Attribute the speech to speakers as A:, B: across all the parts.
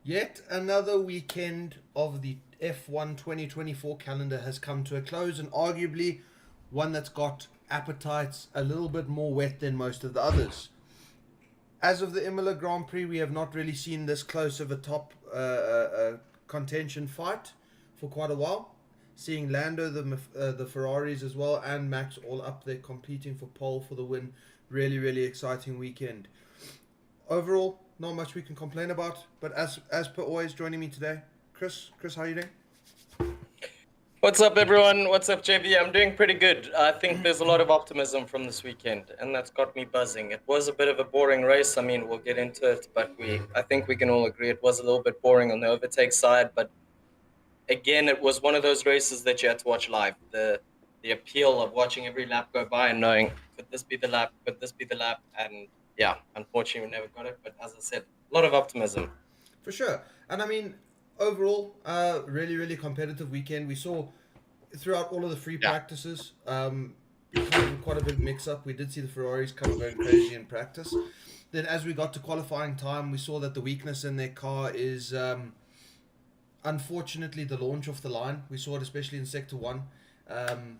A: Yet another weekend of the F1 2024 calendar has come to a close, and arguably one that's got appetites a little bit more wet than most of the others. As of the Imola Grand Prix, we have not really seen this close of a top contention fight for quite a while. Seeing Lando, the Ferraris as well, and Max all up there competing for pole for the win. Really, really exciting weekend. Overall, not much we can complain about. But as per always, joining me today, Chris, how are you doing?
B: What's up, everyone? What's up, JV? I'm doing pretty good. I think there's a lot of optimism from this weekend, and that's got me buzzing. It was a bit of a boring race. I mean, we'll get into it, but I think we can all agree it was a little bit boring on the overtake side. But again, it was one of those races that you had to watch live. The appeal of watching every lap go by and knowing, could this be the lap? Could this be the lap? And yeah, unfortunately, we never got it. But as I said, a lot of optimism.
A: For sure. And I mean, overall, really, really competitive weekend. We saw throughout all of the free
B: Yeah.
A: practices, quite a bit of mix up. We did see the Ferraris kind of going crazy in practice. Then, as we got to qualifying time, we saw that the weakness in their car is unfortunately the launch off the line. We saw it especially in Sector 1, um,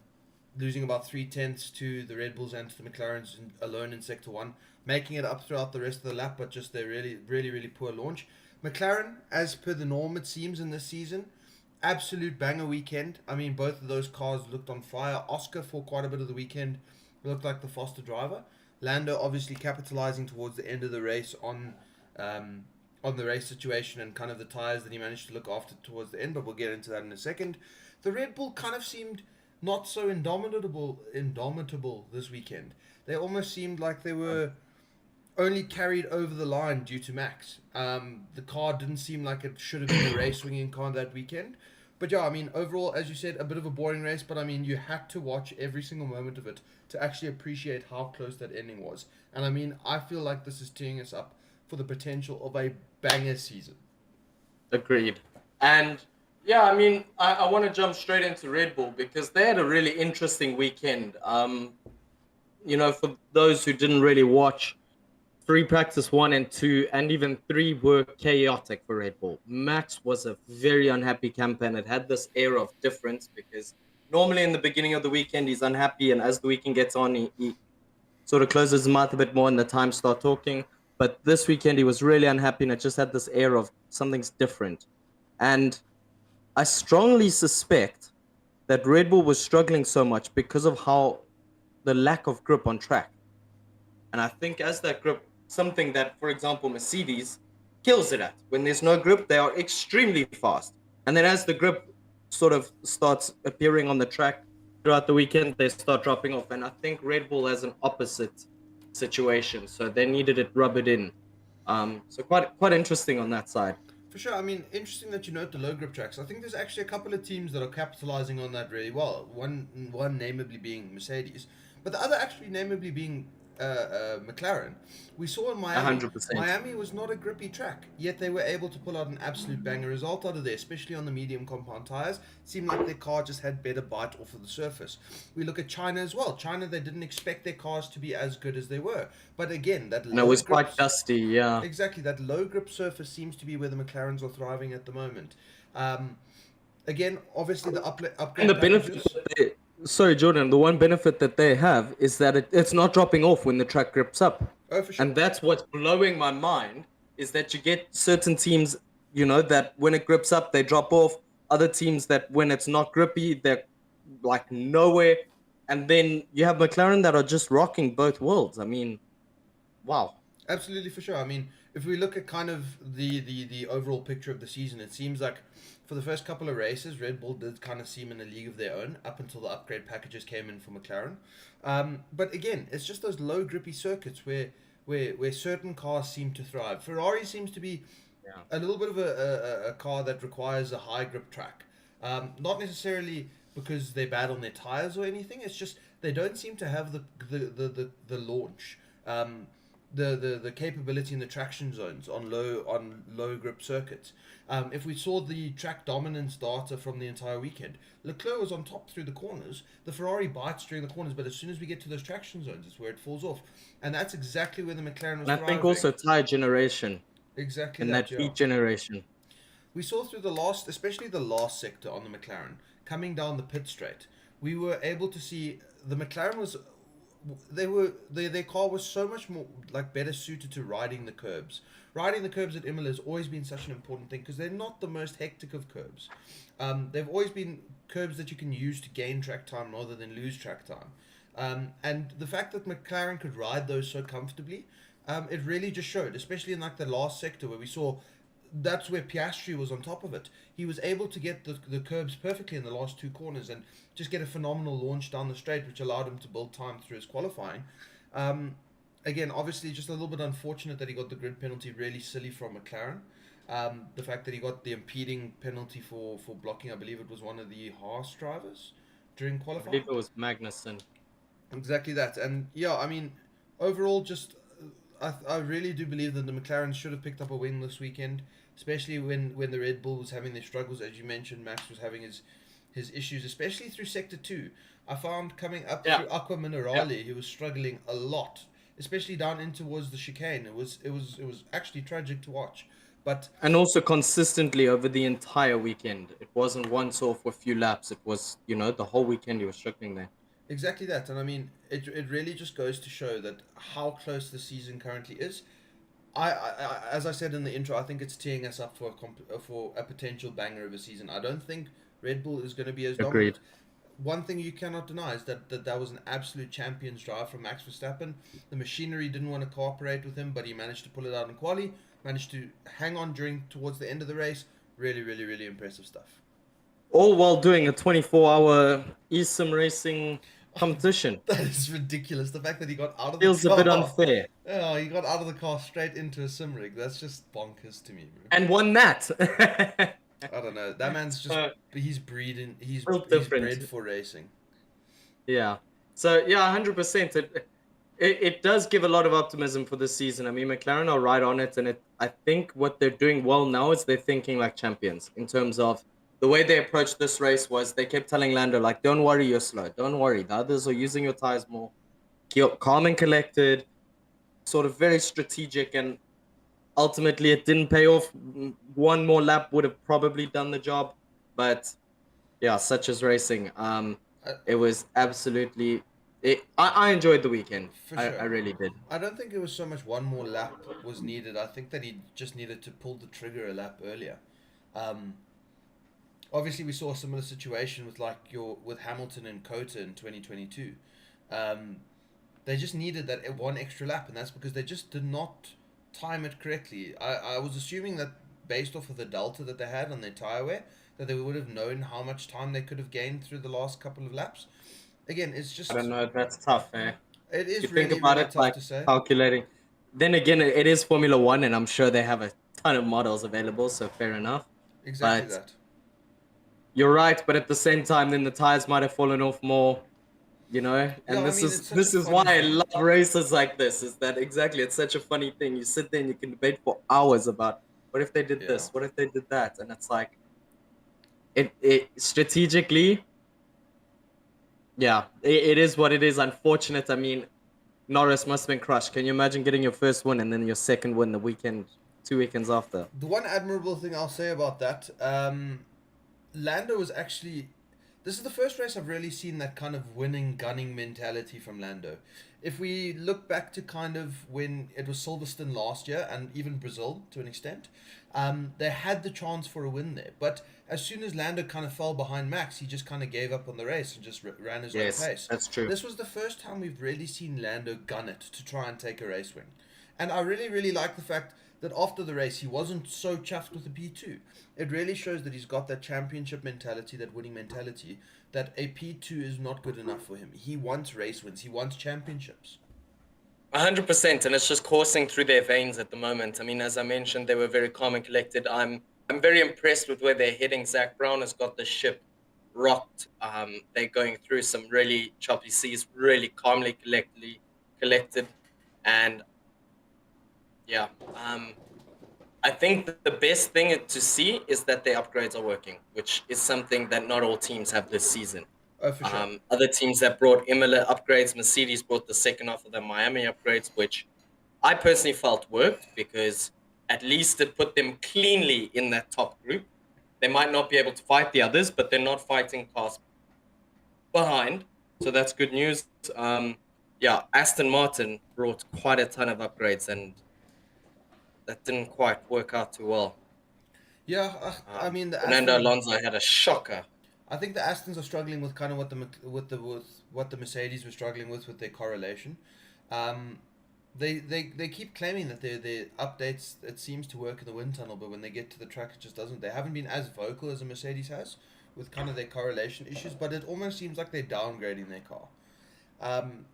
A: losing about 3/10 to the Red Bulls and to the McLarens alone in Sector 1, making it up throughout the rest of the lap, but just their really, really, really poor launch. McLaren, as per the norm, it seems, in this season, absolute banger weekend. I mean, both of those cars looked on fire. Oscar, for quite a bit of the weekend, looked like the faster driver. Lando obviously capitalizing towards the end of the race um, on the race situation and kind of the tires that he managed to look after towards the end, but we'll get into that in a second. The Red Bull kind of seemed not so indomitable this weekend. They almost seemed like they were only carried over the line due to Max. The car didn't seem like it should have been a race swinging car that weekend. But yeah, I mean, overall, as you said, a bit of a boring race, but I mean, you had to watch every single moment of it to actually appreciate how close that ending was. And I mean, I feel like this is teeing us up for the potential of a banger season.
B: Agreed. And yeah, I mean, I want to jump straight into Red Bull because they had a really interesting weekend. For those who didn't really watch, free practice one and two, and even three were chaotic for Red Bull. Max was a very unhappy camper and it had this air of difference because normally in the beginning of the weekend he's unhappy, and as the weekend gets on, he sort of closes his mouth a bit more and the time start talking. But this weekend he was really unhappy and it just had this air of something's different. And I strongly suspect that Red Bull was struggling so much because of how the lack of grip on track. And I think as that grip, something that, for example, Mercedes kills it at. When there's no grip, they are extremely fast. And then as the grip sort of starts appearing on the track throughout the weekend, they start dropping off. And I think Red Bull has an opposite situation. So they needed it rub it in. So quite interesting on that side.
A: For sure. I mean, interesting that you note the low grip tracks. I think there's actually a couple of teams that are capitalizing on that really well. One namely being Mercedes, but the other actually namely being McLaren. We saw in Miami.
B: 100%.
A: Miami was not a grippy track, yet they were able to pull out an absolute banger result out of there, especially on the medium compound tires. Seemed like their car just had better bite off of the surface. We look at China as well. China, they didn't expect their cars to be as good as they were, but again, that
B: And it
A: low
B: was
A: grip.
B: quite dusty, yeah.
A: Exactly, that low grip surface seems to be where the McLarens are thriving at the moment. Um, Again, obviously the
B: And
A: upgrade
B: the benefit
A: packages.
B: that sorry, Jordan, the one benefit that they have is that it's not dropping off when the track grips up.
A: Oh, for
B: And
A: sure.
B: that's what's blowing my mind is that you get certain teams, that when it grips up, they drop off. Other teams that when it's not grippy, they're like nowhere. And then you have McLaren that are just rocking both worlds. I mean, wow.
A: Absolutely, for sure. I mean, if we look at kind of the overall picture of the season, it seems like for the first couple of races, Red Bull did kind of seem in a league of their own up until the upgrade packages came in for McLaren. But again, it's just those low grippy circuits where certain cars seem to thrive. Ferrari seems to be
B: Yeah.
A: a little bit of a car that requires a high grip track. Not necessarily because they're bad on their tires or anything. It's just they don't seem to have the launch. The capability in the traction zones on low grip circuits. If we saw the track dominance data from the entire weekend, Leclerc was on top through the corners. The Ferrari bites during the corners, but as soon as we get to those traction zones, it's where it falls off, and that's exactly where the McLaren was
B: And I think
A: thriving.
B: also tire generation.
A: Exactly
B: in
A: that,
B: that
A: yeah.
B: feet generation.
A: We saw through the last, especially the last sector on the McLaren, coming down the pit straight, we were able to see the McLaren was, their car was so much more like better suited to riding the curbs. Riding the curbs at Imola has always been such an important thing because they're not the most hectic of curbs. They've always been curbs that you can use to gain track time rather than lose track time. And the fact that McLaren could ride those so comfortably, it really just showed, especially in like the last sector where we saw that's where Piastri was on top of it. He was able to get the curbs perfectly in the last two corners and just get a phenomenal launch down the straight, which allowed him to build time through his qualifying. Um, Again, obviously, just a little bit unfortunate that he got the grid penalty really silly from McLaren. The fact that he got the impeding penalty for blocking, I believe it was one of the Haas drivers during
B: I believe
A: qualifying.
B: it was Magnussen.
A: Exactly that. And yeah, I mean, overall, just I really do believe that the McLaren should have picked up a win this weekend, especially when the Red Bull was having their struggles. As you mentioned, Max was having his issues, especially through Sector 2. I found coming up
B: Yeah,
A: through Aqua
B: yeah.
A: Minerale, he was struggling a lot, especially down in towards the chicane. It was actually tragic to watch. But
B: And also consistently over the entire weekend. It wasn't once off a few laps. It was, the whole weekend he was struggling there.
A: exactly that. And I mean, it really just goes to show that how close the season currently is. As I said in the intro, I think it's teeing us up for a potential banger of a season. I don't think Red Bull is going to be as dominant.
B: Agreed.
A: One thing you cannot deny is that was an absolute champion's drive from Max Verstappen. The machinery didn't want to cooperate with him, but he managed to pull it out in quali. Managed to hang on towards the end of the race. Really, really, really impressive stuff.
B: All while doing a 24-hour eSIM racing competition.
A: That is ridiculous. The fact that he got out of the
B: Feels a bit
A: car.
B: unfair.
A: Oh, he got out of the car straight into a sim rig. That's just bonkers to me, bro.
B: And won that.
A: I don't know. That man's just he's breeding.
B: Built
A: He's
B: different.
A: bred for racing.
B: Yeah. So yeah, 100%. It does give a lot of optimism for this season. I mean, McLaren are right on it, and I think what they're doing well now is they're thinking like champions in terms of the way they approached this race was they kept telling Lando like, "Don't worry, you're slow. Don't worry, the others are using your tires more. Keep calm and collected." Sort of very strategic, and ultimately it didn't pay off. One more lap would have probably done the job, but yeah, such as racing.
A: I,
B: It was absolutely. I enjoyed the weekend.
A: for
B: I
A: sure.
B: really did.
A: I don't think it was so much one more lap was needed. I think that he just needed to pull the trigger a lap earlier. Um, Obviously, we saw a similar situation with Hamilton and Cota in 2022. Um, they just needed that one extra lap, and that's because they just did not time it correctly. I was assuming that based off of the delta that they had on their tire wear, that they would have known how much time they could have gained through the last couple of laps. Again, it's
B: I don't
A: just
B: know. That's tough, eh?
A: it
B: You
A: is
B: think
A: really
B: about
A: really
B: it
A: tough
B: like
A: to say.
B: calculating. Then again, it is Formula One, and I'm sure they have a ton of models available, so fair enough.
A: Exactly
B: But
A: that.
B: you're right. But at the same time, then the tires might have fallen off more.
A: Yeah,
B: And
A: I
B: this
A: mean
B: is
A: it's such a
B: this is why
A: funny
B: I
A: thing.
B: love races like this. Is that exactly? It's such a funny thing. You sit there and you can debate for hours about what if they did
A: Yeah.
B: this, what if they did that, and it's like it strategically, yeah, it is what it is. Unfortunate. I mean, Norris must have been crushed. Can you imagine getting your first win and then your second win the weekend, 2 weekends after?
A: The one admirable thing I'll say about that, Lando was actually. This is the first race I've really seen that kind of winning, gunning mentality from Lando. If we look back to kind of when it was Silverstone last year and even Brazil to an extent, they had the chance for a win there. But as soon as Lando kind of fell behind Max, he just kind of gave up on the race and just ran his own
B: Yes,
A: pace.
B: that's true.
A: This was the first time we've really seen Lando gun it to try and take a race win. And I really, really like the fact that after the race, he wasn't so chuffed with the P2. It really shows that he's got that championship mentality, that winning mentality, that a P2 is not good enough for him. He wants race wins, he wants championships.
B: 100%, and it's just coursing through their veins at the moment. I mean, as I mentioned, they were very calm and collected. I'm very impressed with where they're heading. Zach Brown has got the ship rocked. They're going through some really choppy seas, really calmly, collected, and yeah. I think that the best thing to see is that their upgrades are working, which is something that not all teams have this season.
A: Oh, for sure.
B: Other teams that brought Imola upgrades, Mercedes brought the second half of the Miami upgrades, which I personally felt worked because at least it put them cleanly in that top group. They might not be able to fight the others, but they're not fighting cars behind. So that's good news. Yeah, Aston Martin brought quite a ton of upgrades, and that didn't quite work out too well.
A: Yeah, I mean the
B: Fernando
A: Aston.
B: Alonso had a shocker.
A: I think the Astons are struggling with kind of with what the Mercedes were struggling with their correlation. Um, they keep claiming that their updates it seems to work in the wind tunnel, but when they get to the track, it just doesn't. They haven't been as vocal as a Mercedes has with kind of their correlation issues, but it almost seems like they're downgrading their car. Um,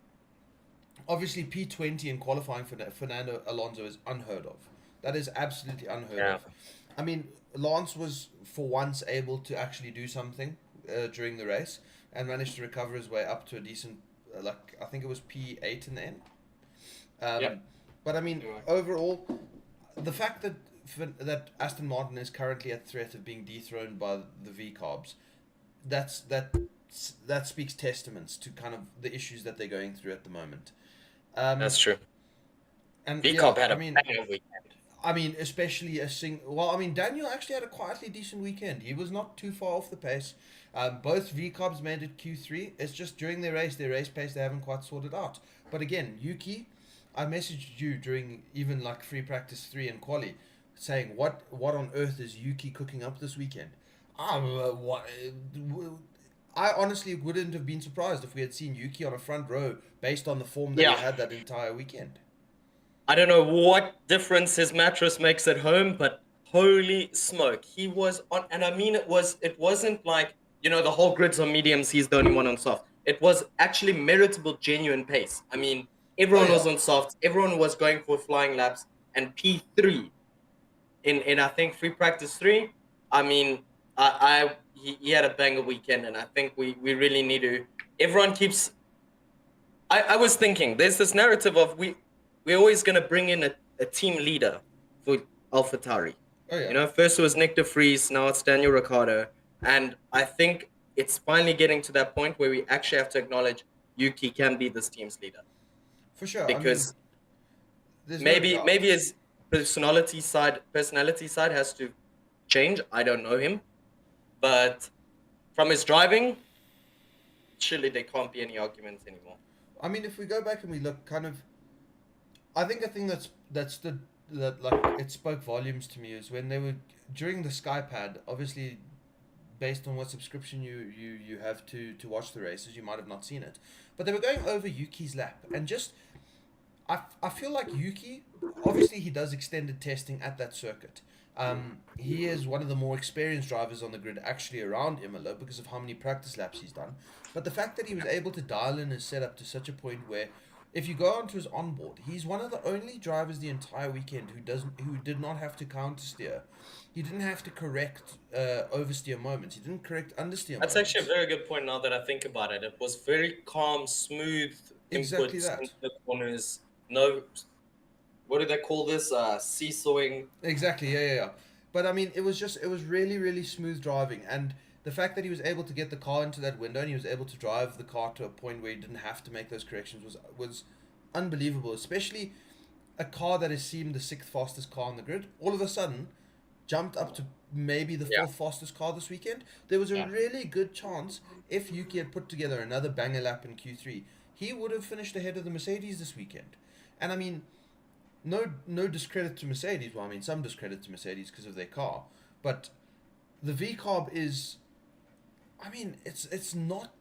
A: Obviously, P20 in qualifying for Fernando Alonso is unheard of. That is absolutely unheard
B: Yeah.
A: of. I mean, Lance was for once able to actually do something during the race and managed to recover his way up to a decent, like I think it was P8 in the end.
B: Yep.
A: But I mean,
B: Anyway.
A: overall, the fact that Aston Martin is currently at threat of being dethroned by the V carbs, that speaks testaments to kind of the issues that they're going through at the moment. Um,
B: That's true.
A: and
B: VCOP
A: yeah,
B: had
A: I
B: a
A: mean,
B: banger weekend.
A: especially well, I mean, Daniel actually had quite a decent weekend. He was not too far off the pace. Both V carbs made it Q3. It's just during their race pace, they haven't quite sorted out. But again, Yuki, I messaged you during even like free practice 3 and quali, saying what on earth is Yuki cooking up this weekend? What? I honestly wouldn't have been surprised if we had seen Yuki on a front row based on the form that he
B: Yeah.
A: had that entire weekend.
B: I don't know what difference his mattress makes at home, but holy smoke, he was on. And I mean, it wasn't like the whole grid's on mediums. He's the only one on soft. It was actually meritable, genuine pace. I mean,
A: Oh
B: everyone
A: yeah,
B: was on soft. Everyone was going for flying laps. And P3 in I think free practice 3. I mean, he had a banger weekend, and I think we really need to. Everyone keeps I was thinking there's this narrative of we're always gonna bring in a team leader for AlphaTauri.
A: oh yeah.
B: First it was Nick De Vries, now it's Daniel Ricciardo, and I think it's finally getting to that point where we actually have to acknowledge Yuki can be this team's leader,
A: For sure. I mean,
B: because
A: there's no doubt.
B: maybe his personality side has to change. I don't know him, but from his driving, surely there can't be any arguments anymore.
A: I mean, if we go back and we look, kind of, I think a thing that like it spoke volumes to me is when they were during the Skypad. Obviously, based on what subscription you have to watch the races, you might have not seen it, but they were going over Yuki's lap and just I feel like Yuki, obviously, he does extended testing at that circuit. He is one of the more experienced drivers on the grid actually around Imola because of how many practice laps he's done. But the fact that he was able to dial in his setup to such a point where, if you go onto his onboard, he's one of the only drivers the entire weekend who did not have to counter steer. He didn't have to correct oversteer moments. He didn't correct understeer
B: That's
A: moments.
B: actually a very good point now that I think about it. It was very calm, smooth
A: Exactly
B: inputs
A: that.
B: into the corners. No, what do they call this? Seesawing.
A: Exactly, yeah. But I mean, it was really, really smooth driving, and the fact that he was able to get the car into that window and he was able to drive the car to a point where he didn't have to make those corrections was unbelievable. Especially a car that has seemed the sixth fastest car on the grid, all of a sudden jumped up to maybe the
B: Yeah.
A: fourth fastest car this weekend. There was a
B: Yeah.
A: really good chance if Yuki had put together another banger lap in Q3, he would have finished ahead of the Mercedes this weekend. And I mean, no discredit to Mercedes. Well, I mean, some discredit to Mercedes because of their car, but the V carb is, I mean, it's not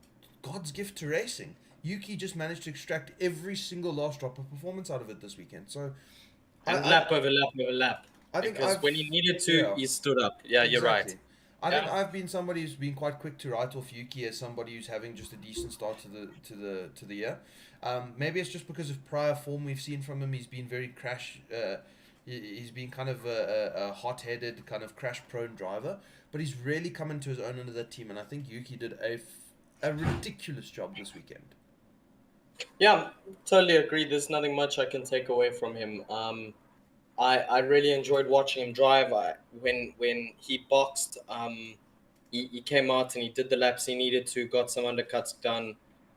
A: God's gift to racing. Yuki just managed to extract every single last drop of performance out of it this weekend. So, I
B: And
A: I,
B: lap over lap over lap.
A: I think
B: Because
A: I've
B: when he needed to,
A: yeah.
B: he stood up. Yeah, you're right.
A: Exactly. I think
B: Yeah.
A: I've been somebody who's been quite quick to write off Yuki as somebody who's having just a decent start to the year. Maybe it's just because of prior form we've seen from him. He's been very crash. He's been kind of a hot-headed, kind of crash-prone driver, but he's really come into his own under that team. And I think Yuki did a ridiculous job this weekend.
B: Yeah, totally agree. There's nothing much I can take away from him. I really enjoyed watching him drive. When he boxed, he came out and he did the laps he needed to, got some undercuts done.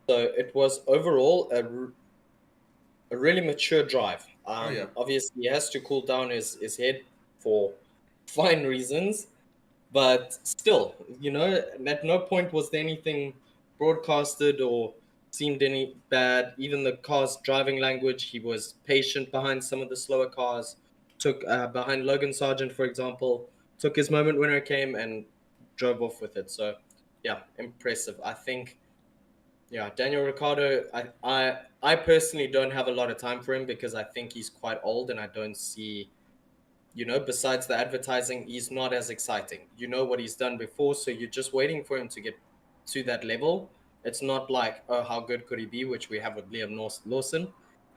B: So it was overall a really mature drive.
A: Oh yeah.
B: Obviously, he has to cool down his head. for fine reasons. But still, at no point was there anything broadcasted or seemed any bad. Even the car's driving language, he was patient behind some of the slower cars. Took behind Logan Sargent, for example, took his moment when it came and drove off with it. So, yeah, impressive. I think, yeah, Daniel Ricciardo. I personally don't have a lot of time for him because I think he's quite old, and I don't see, besides the advertising, he's not as exciting. You know what he's done before, so you're just waiting for him to get to that level. It's not like, oh, how good could he be, which we have with Liam Lawson.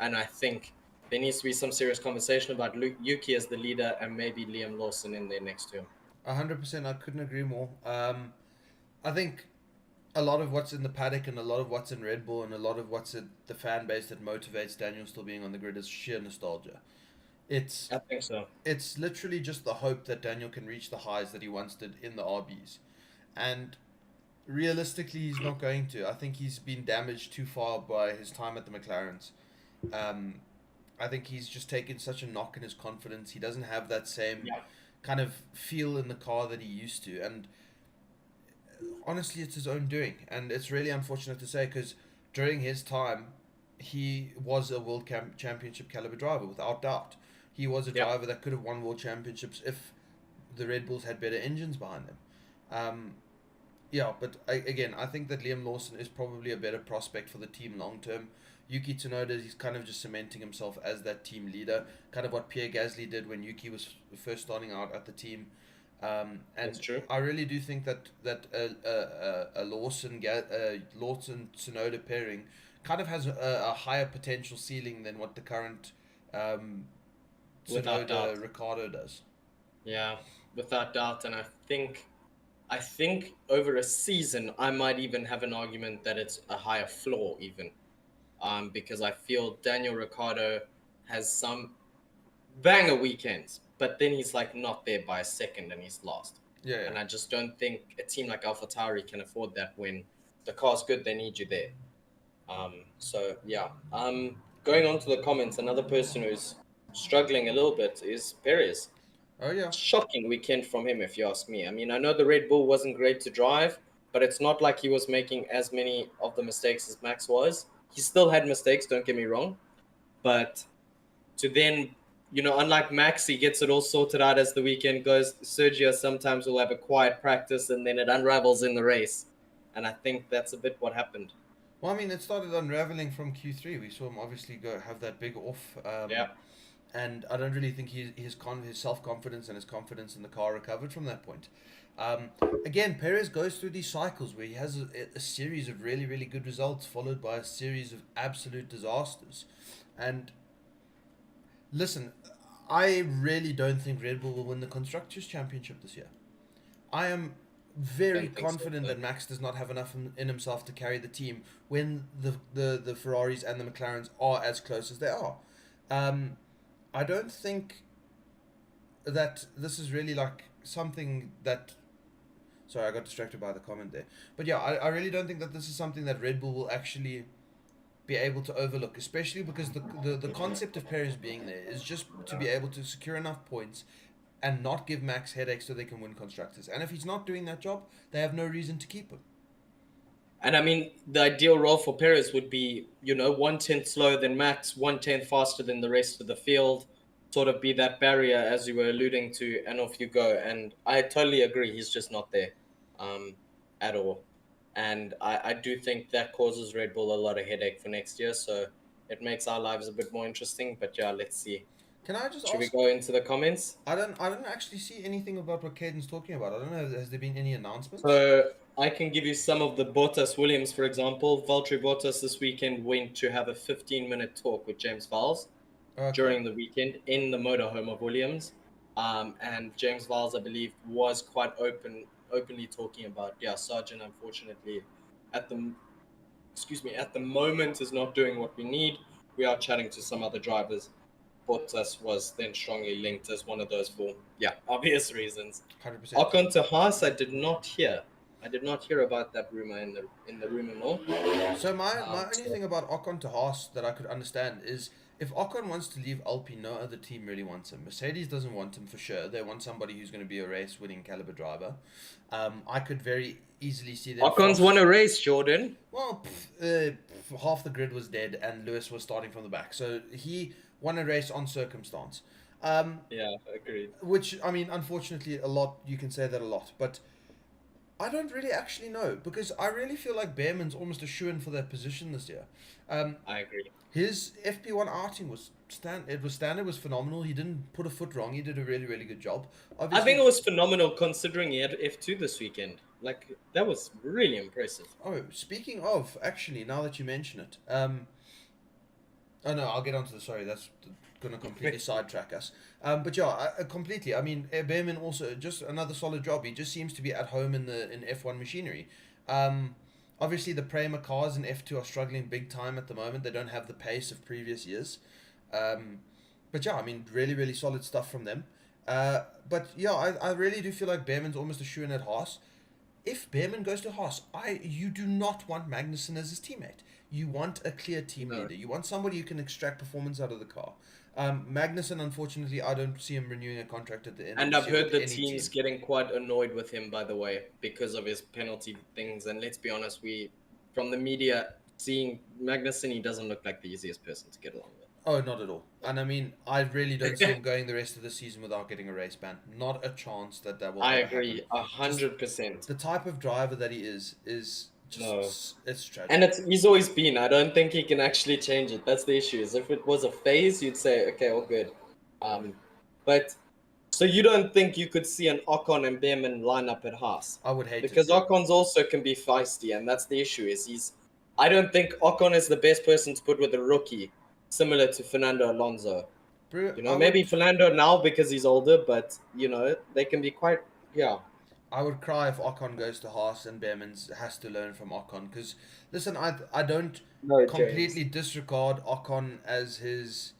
B: And I think there needs to be some serious conversation about Yuki as the leader and maybe Liam Lawson in there next to him.
A: 100%. I couldn't agree more. I think a lot of what's in the paddock and a lot of what's in Red Bull and a lot of what's in the fan base that motivates Daniel still being on the grid is sheer nostalgia. It's
B: I think so.
A: it's literally just the hope that Daniel can reach the highs that he once did in the RBs, and realistically, he's not going to. I think he's been damaged too far by his time at the McLarens. Um, I think he's just taken such a knock in his confidence. He doesn't have that same
B: Yeah.
A: kind of feel in the car that he used to, and honestly, it's his own doing, and it's really unfortunate to say because during his time, he was a championship caliber driver without doubt. He was a
B: Yeah.
A: driver that could have won world championships if the Red Bulls had better engines behind them. Yeah, but again, I think that Liam Lawson is probably a better prospect for the team long term. Yuki Tsunoda, he's kind of just cementing himself as that team leader, kind of what Pierre Gasly did when Yuki was first starting out at the team. And
B: That's true.
A: I really do think that a Lawson Tsunoda pairing kind of has a higher potential ceiling than what the current
B: Without doubt.
A: Tsunoda Ricardo does.
B: Yeah, without doubt. And I think over a season, I might even have an argument that it's a higher floor, even. Because I feel Daniel Ricciardo has some banger weekends, but then he's like not there by a second and he's lost.
A: Yeah,
B: And
A: yeah.
B: I just don't think a team like AlphaTauri can afford that when the car's good, they need you there. So yeah. Going on to the comments, another person who's struggling a little bit is Perez.
A: Oh yeah.
B: Shocking weekend from him, if you ask me. I mean, I know the Red Bull wasn't great to drive, but it's not like he was making as many of the mistakes as Max was. He still had mistakes, don't get me wrong, but to then, unlike Max, he gets it all sorted out as the weekend goes. Sergio sometimes will have a quiet practice and then it unravels in the race. And I think that's a bit what happened.
A: Well, I mean, it started unraveling from Q3. We saw him obviously go have that big off,
B: Yeah.
A: and I don't really think his self confidence and his confidence in the car recovered from that point. Um, Again, Perez goes through these cycles where he has a series of really really good results followed by a series of absolute disasters, and listen, I really don't think Red Bull will win the constructors championship this year. I am very
B: Don't think so.
A: confident that Max does not have enough in himself to carry the team when the Ferraris and the McLarens are as close as they are. Um, I don't think that this is really like something that. Sorry, I got distracted by the comment there. But yeah, I really don't think that this is something that Red Bull will actually be able to overlook, especially because the concept of Perez being there is just to be able to secure enough points and not give Max headaches so they can win constructors. And if he's not doing that job, they have no reason to keep him.
B: And I mean, the ideal role for Perez would be, 1/10 slower than Max, 1/10 faster than the rest of the field, sort of be that barrier as you were alluding to, and off you go. And I totally agree, he's just not there um, at all. And I do think that causes Red Bull a lot of headache for next year. So it makes our lives a bit more interesting. But yeah, let's see.
A: Can I just
B: Should we
A: ask?
B: go into the comments?
A: I don't actually see anything about what Caden's talking about. I don't know. Has there been any announcements?
B: So I can give you some of the Bottas Williams, for example. Valtteri Bottas this weekend went to have a 15-minute talk with James Vowles
A: Okay.
B: during the weekend in the motorhome of Williams. And James Vowles, I believe, was quite openly talking about, Sargent, unfortunately, at the at the moment is not doing what we need. We are chatting to some other drivers. Bottas was then strongly linked as one of those for, obvious reasons.
A: 100%.
B: Ocon to Haas, I did not hear. I did not hear about that rumor in the rumor mill.
A: So my only
B: So,
A: thing about Ocon to Haas that I could understand is if Ocon wants to leave Alpine, no other team really wants him. Mercedes doesn't want him for sure. They want somebody who's going to be a race-winning caliber driver. I could very easily see them.
B: Ocon's won a race, Jordan.
A: Well, half the grid was dead, and Lewis was starting from the back, so he won a race on circumstance.
B: Yeah, agreed.
A: Which, I mean, unfortunately, a lot, you can say that a lot, but I don't really actually know, because I really feel like Behrman's almost a shoo-in for that position this year.
B: I agree.
A: His FP1 outing was standard, was phenomenal. He didn't put a foot wrong. He did a really, really good job. Obviously,
B: I think it was phenomenal considering he had F2 this weekend. Like, that was really impressive.
A: Oh, speaking of, actually, now that you mention it, oh no, I'll get onto the. Sorry, that's going to completely sidetrack us. But yeah, completely. I mean, Behrman also just another solid job. He just seems to be at home in F1 machinery. Obviously, the Prema cars in F2 are struggling big time at the moment. They don't have the pace of previous years. But yeah, I mean, really, really solid stuff from them. But yeah, I really do feel like Behrman's almost a shoe-in at Haas. If Behrman goes to Haas, you do not want Magnussen as his teammate. You want a clear team leader. You want somebody who can extract performance out of the car. Magnussen, unfortunately, I don't see him renewing a contract at the end.
B: And I've heard the team's getting quite annoyed with him, by the way, because of his penalty things. And let's be honest, from the media, seeing Magnussen, he doesn't look like the easiest person to get along with.
A: Oh, not at all. And I mean, I really don't see him going the rest of the season without getting a race ban. Not a chance that will
B: I
A: ever
B: agree,
A: happen.
B: 100%.
A: The type of driver that he is just, it's tragic.
B: And he's always been. I don't think he can actually change it. That's the issue. Is if it was a phase, you'd say, okay, all good. But so you don't think you could see an Ocon and Behrman line up at Haas?
A: I would hate
B: because
A: to
B: Ocon's also can be feisty, and that's the issue. I don't think Ocon is the best person to put with a rookie, similar to Fernando Alonso. Maybe Fernando now because he's older, but they can be quite
A: I would cry if Ocon goes to Haas and Behrman has to learn from Ocon. Because, listen, I don't completely disregard Ocon as his...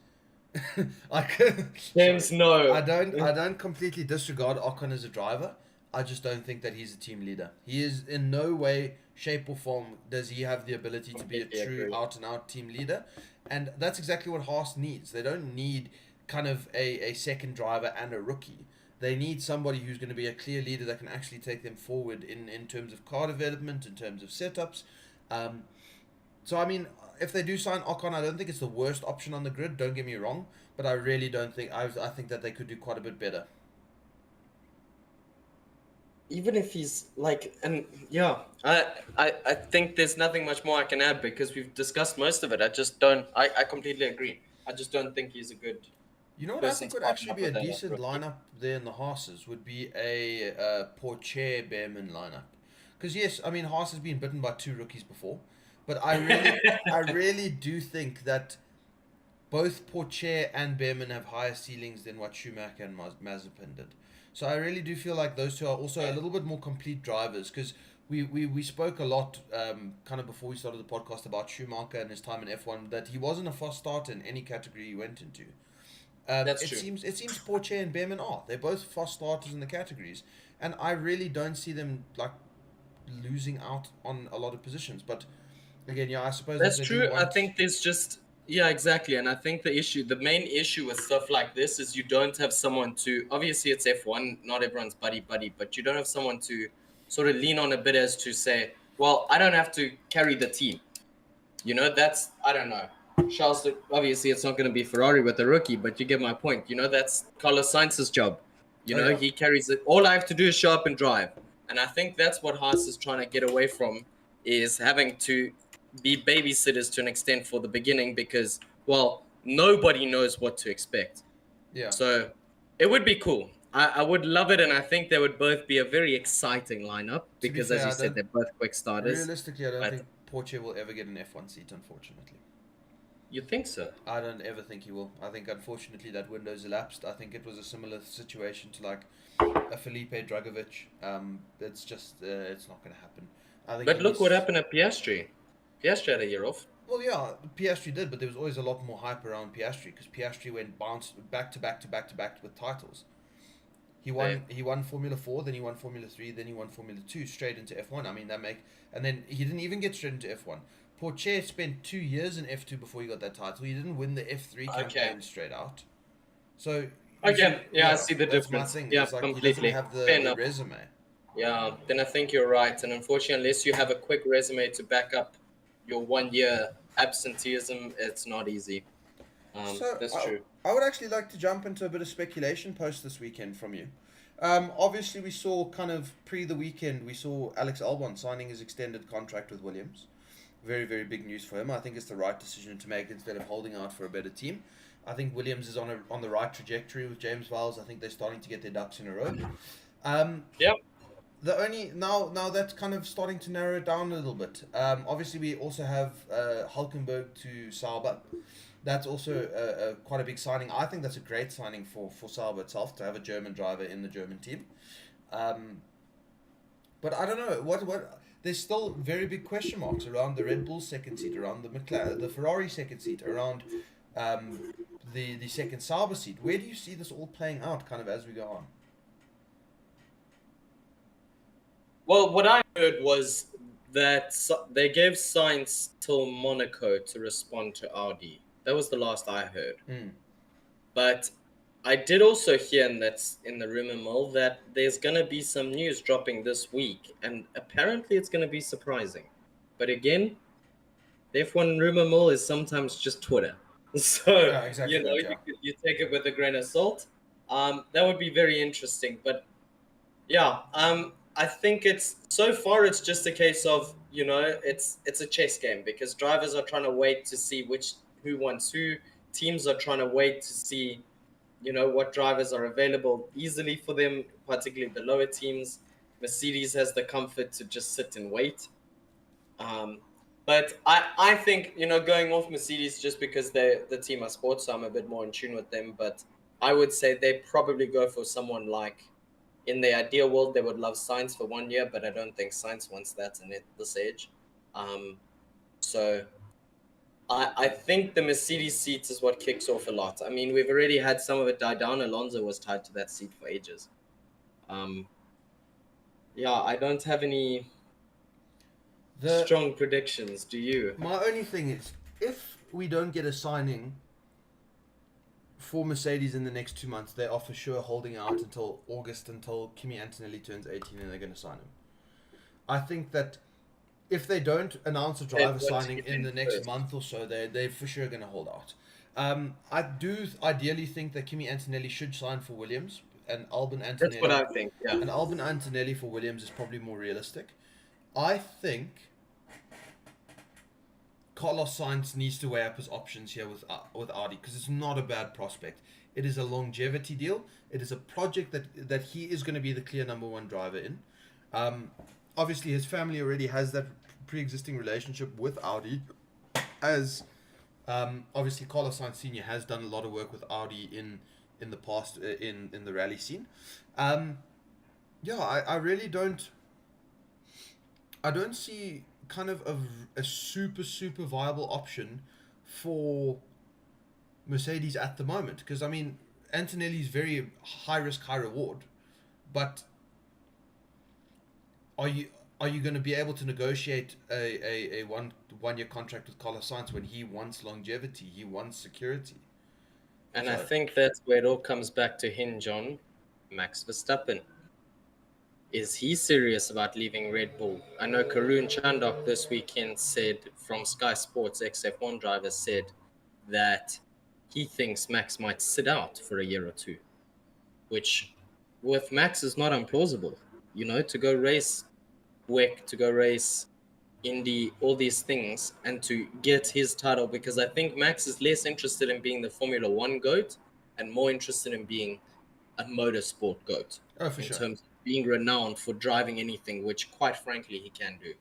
B: James, no.
A: I don't completely disregard Ocon as a driver. I just don't think that he's a team leader. He is in no way, shape or form does he have the ability to be a true out-and-out team leader. And that's exactly what Haas needs. They don't need kind of a second driver and a rookie. They need somebody who's going to be a clear leader that can actually take them forward in terms of car development, in terms of setups. So, I mean, if they do sign Ocon, I don't think it's the worst option on the grid, don't get me wrong. But I really don't think... I think that they could do quite a bit better.
B: Even if he's like... And, yeah, I think there's nothing much more I can add because we've discussed most of it. I just don't... I completely agree. I just don't think he's a good...
A: You know what I think would actually be a decent lineup there in the Haas's would be a Porsche Behrman lineup. Because yes, I mean Haas has been bitten by 2 rookies before, but I really do think that both Porsche and Behrman have higher ceilings than what Schumacher and Mazepin did. So I really do feel like those two are also a little bit more complete drivers because we spoke a lot kind of before we started the podcast about Schumacher and his time in F1 that he wasn't a fast starter in any category he went into.
B: That's true.
A: It seems Porsche and Behrman are. They're both fast starters in the categories, and I really don't see them like losing out on a lot of positions. But again, yeah, I suppose
B: that's true. I think there's just exactly, and I think the main issue with stuff like this is you don't have someone to. Obviously, it's F1. Not everyone's buddy, but you don't have someone to sort of lean on a bit as to say, well, I don't have to carry the team. That's I don't know. Charles, obviously, it's not going to be Ferrari with a rookie, but you get my point. That's Carlos Sainz's job. He carries it. All I have to do is show up and drive. And I think that's what Haas is trying to get away from, is having to be babysitters to an extent for the beginning because, well, nobody knows what to expect.
A: Yeah.
B: So it would be cool. I would love it, and I think they would both be a very exciting lineup because, as you said, they're both quick starters.
A: Realistically, I don't think Porsche will ever get an F1 seat, unfortunately.
B: You think so?
A: I don't ever think he will. I think, unfortunately, that window's elapsed. I think it was a similar situation to, like, a Felipe Dragovic. It's just, it's not going to happen.
B: But look what happened at Piastri. Piastri had a year off.
A: Well, yeah, Piastri did, but there was always a lot more hype around Piastri because Piastri bounced back to back with titles. He won Formula 4, then he won Formula 3, then he won Formula 2 straight into F1. I mean, and then he didn't even get straight into F1. Porsche spent 2 years in F2 before he got that title. He didn't win the F3 campaign straight out. So you see,
B: Okay, yeah, I see the
A: that's my
B: difference.
A: thing.
B: Yeah,
A: It's like he doesn't
B: completely.
A: have
B: Fair
A: the
B: enough.
A: resume.
B: Yeah, then I think you're right. And unfortunately, unless you have a quick resume to back up your 1 year absenteeism, it's not easy.
A: So
B: That's true.
A: I would actually like to jump into a bit of speculation post this weekend from you. Obviously, we saw kind of pre the weekend, we saw Alex Albon signing his extended contract with Williams. Very, very big news for him. I think it's the right decision to make instead of holding out for a better team. I think Williams is on the right trajectory with James Vowles. I think they're starting to get their ducks in a row.
B: Yep.
A: The only now that's kind of starting to narrow it down a little bit. Obviously, we also have Hulkenberg to Sauber. That's also quite a big signing. I think that's a great signing for Sauber itself to have a German driver in the German team. But I don't know what. There's still very big question marks around the Red Bull second seat, around the Mclaren, the Ferrari second seat, around the second Sauber seat. Where do you see this all playing out, kind of as we go on?
B: Well, what I heard was that they gave Sainz till Monaco to respond to Audi. That was the last I heard. But I did also hear, and that's in the rumor mill, that there's going to be some news dropping this week, and apparently it's going to be surprising. But again, the F1 rumor mill is sometimes just Twitter. So,
A: Yeah, exactly that, yeah.
B: you take it with a grain of salt. That would be very interesting. But yeah, I think so far it's just a case of, it's a chess game because drivers are trying to wait to see who wants who. Teams are trying to wait to see, what drivers are available easily for them, particularly the lower teams. Mercedes has the comfort to just sit and wait. But I think, going off Mercedes just because they're the team I support, so I'm a bit more in tune with them. But I would say they probably go for someone like, in the ideal world, they would love Sainz for 1 year, but I don't think Sainz wants that at this age. So I think the Mercedes seat is what kicks off a lot. I mean, we've already had some of it die down. Alonso was tied to that seat for ages. Yeah, I don't have any strong predictions. Do you?
A: My only thing is, if we don't get a signing for Mercedes in the next 2 months, they are for sure holding out until August, until Kimi Antonelli turns 18 and they're going to sign him. I think that if they don't announce a driver signing in the next month or so, they're for sure going to hold out. I do ideally think that Kimi Antonelli should sign for Williams, and Albon Antonelli.
B: That's what I think, yeah.
A: And Albon Antonelli for Williams is probably more realistic. I think Carlos Sainz needs to weigh up his options here with Audi because it's not a bad prospect. It is a longevity deal. It is a project that he is going to be the clear number one driver in. Obviously, his family already has that pre-existing relationship with Audi, as obviously Carlos Sainz Sr. has done a lot of work with Audi in the past in the rally scene. I really don't. I don't see kind of a super viable option for Mercedes at the moment, because I mean Antonelli's very high risk, high reward, but are you going to be able to negotiate a one year contract with Carlos Sainz when he wants longevity, he wants security?
B: And I think that's where it all comes back to hinge on Max Verstappen. Is he serious about leaving Red Bull? I know Karun Chandok this weekend said, from Sky Sports, XF1 driver, said that he thinks Max might sit out for a year or two, which with Max is not implausible. To go race WEC, to go race Indy, all these things, and to get his title, because I think Max is less interested in being the Formula One GOAT and more interested in being a motorsport GOAT.
A: Oh, for sure.
B: Terms of being renowned for driving anything, which quite frankly he can do.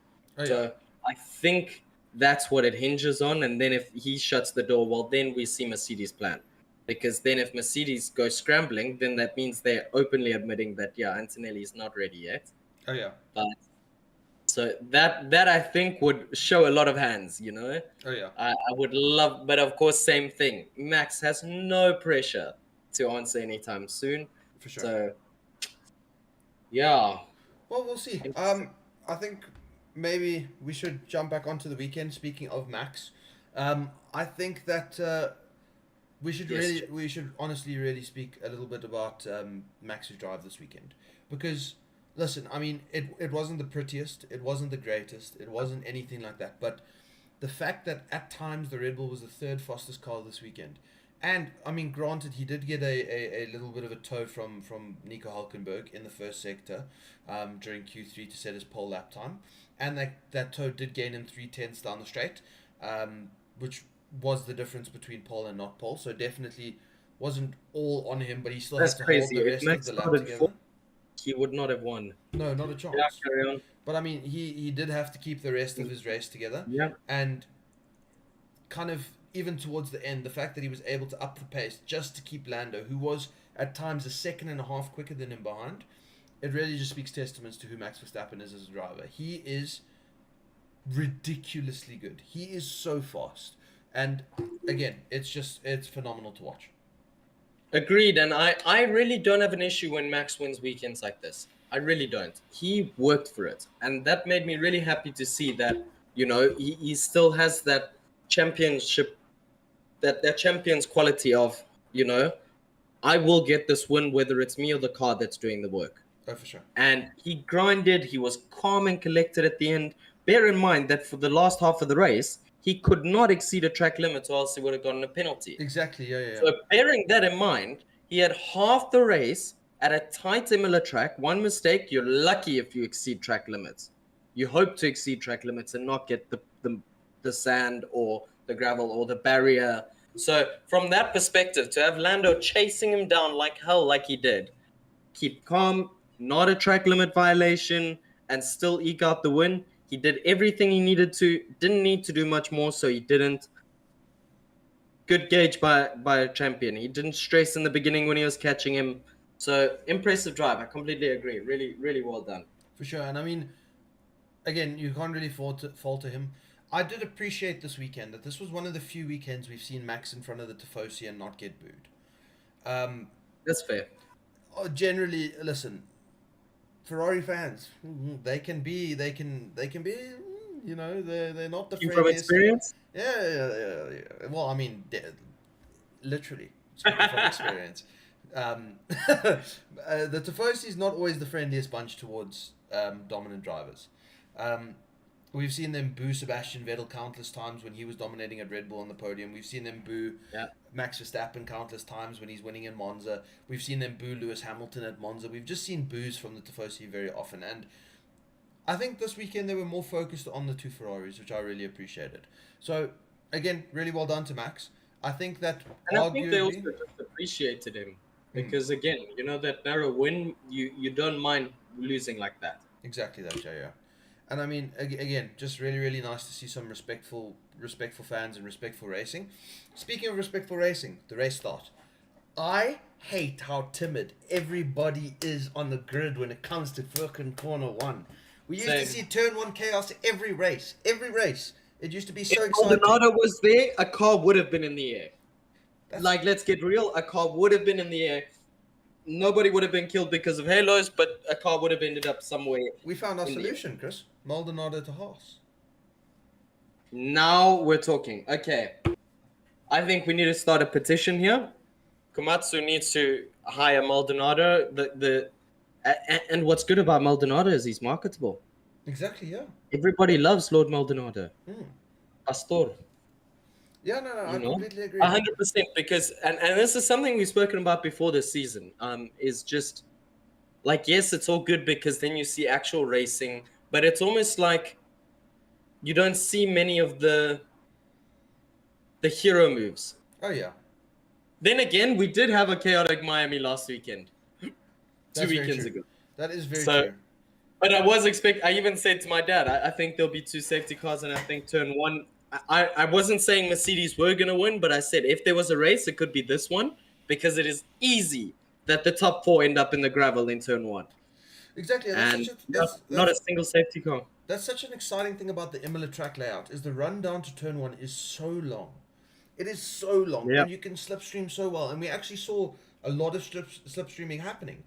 B: I think that's what it hinges on. And then if he shuts the door, well, then we see Mercedes' plan. Because then if Mercedes go scrambling, then that means they're openly admitting that, Antonelli is not ready yet.
A: Oh, yeah.
B: But so that I think would show a lot of hands,
A: Oh, yeah.
B: I would love, but of course, same thing. Max has no pressure to answer anytime soon.
A: For sure.
B: So, yeah.
A: Well, we'll see. I think maybe we should jump back onto the weekend. Speaking of Max, I think that
B: Yes.
A: we should honestly really speak a little bit about Max's drive this weekend because listen, I mean it wasn't the prettiest, it wasn't the greatest, it wasn't anything like that, but the fact that at times the Red Bull was the third fastest car this weekend. And I mean, granted, he did get a little bit of a tow from Nico Hulkenberg in the first sector during Q3 to set his pole lap time, and that tow did gain him 3 tenths down the straight, which was the difference between pole and not pole. So definitely wasn't all on him, but he still
B: That's
A: had to hold
B: crazy.
A: the
B: If
A: rest of
B: Max
A: the lap
B: started
A: together.
B: fourth, he would not have won.
A: No, not a
B: Yeah,
A: chance.
B: carry on.
A: But I mean, he did have to keep the rest of his race together,
B: Yeah.
A: and kind of even towards the end, the fact that he was able to up the pace just to keep Lando, who was at times a second and a half quicker than him behind, it really just speaks testaments to who Max Verstappen is as a driver. He is ridiculously good. He is so fast, and again, it's phenomenal to watch.
B: Agreed. And I really don't have an issue when Max wins weekends like this. I really don't. He worked for it. And that made me really happy to see that, he still has that championship, that champion's quality of, I will get this win, whether it's me or the car that's doing the work.
A: Oh, for sure.
B: And he grinded. He was calm and collected at the end. Bear in mind that for the last half of the race, he could not exceed a track limit, or else he would have gotten a penalty.
A: Exactly. Yeah, yeah, yeah.
B: So bearing that in mind, he had half the race at a tight Imola track. One mistake, you're lucky if you exceed track limits. You hope to exceed track limits and not get the sand or the gravel or the barrier. So from that perspective, to have Lando chasing him down like hell, like he did, keep calm, not a track limit violation, and still eke out the win. He did everything he needed to, didn't need to do much more, so he didn't. Good gauge by a champion. He didn't stress in the beginning when he was catching him. So impressive drive. I completely agree. Really, really well done.
A: For sure. And I mean, again, you can't really falter him. I did appreciate this weekend that this was one of the few weekends we've seen Max in front of the Tifosi and not get booed.
B: That's fair.
A: Generally, listen, Ferrari fans, they can be, they're not the
B: You from
A: friendliest.
B: experience?
A: Yeah. Well, I mean, literally, speaking from experience. The Tifosi is not always the friendliest bunch towards dominant drivers. Um, we've seen them boo Sebastian Vettel countless times when he was dominating at Red Bull on the podium. We've seen them boo
B: Yeah.
A: Max Verstappen countless times when he's winning in Monza. We've seen them boo Lewis Hamilton at Monza. We've just seen boos from the Tifosi very often. And I think this weekend they were more focused on the two Ferraris, which I really appreciated. So, again, really well done to Max. I think that
B: And I think they also
A: arguably...
B: just appreciated him. Because again, that narrow win, you don't mind losing like that.
A: Exactly that, yeah. And I mean, again, just really, really nice to see some respectful fans and respectful racing. Speaking of respectful racing, the race start. I hate how timid everybody is on the grid when it comes to fucking corner one. We used to
B: Same.
A: see turn one chaos every race. Every race. It used to be so
B: If
A: exciting.
B: Maldonado was there, a car would have been in the air.
A: That's-
B: Like, let's get real. A car would have been in the air. Nobody would have been killed because of halos, but a car would have ended up somewhere.
A: We found our
B: in the
A: solution, Chris. Maldonado to Haas.
B: Now we're talking. Okay. I think we need to start a petition here. Komatsu needs to hire Maldonado. And what's good about Maldonado is he's marketable.
A: Exactly, yeah.
B: Everybody loves Lord Maldonado. Pastor.
A: Yeah, no, I completely agree.
B: 100%, because and this is something we've spoken about before this season. Is just like, yes, it's all good because then you see actual racing, but it's almost like you don't see many of the hero moves.
A: Oh, yeah.
B: Then again, we did have a chaotic Miami last weekend.
A: That's
B: Two
A: very
B: weekends
A: true.
B: ago.
A: That is very
B: So-
A: true.
B: But I even said to my dad, I think there'll be two safety cars, and I think turn one. I wasn't saying Mercedes were going to win, but I said if there was a race, it could be this one, because it is easy that the top four end up in the gravel in turn one.
A: Exactly.
B: And not a single safety car.
A: That's such an exciting thing about the Imola track layout is the run down to turn one is so long. It is so long,
B: Yeah.
A: and you can slipstream so well. And we actually saw a lot of slipstreaming happening.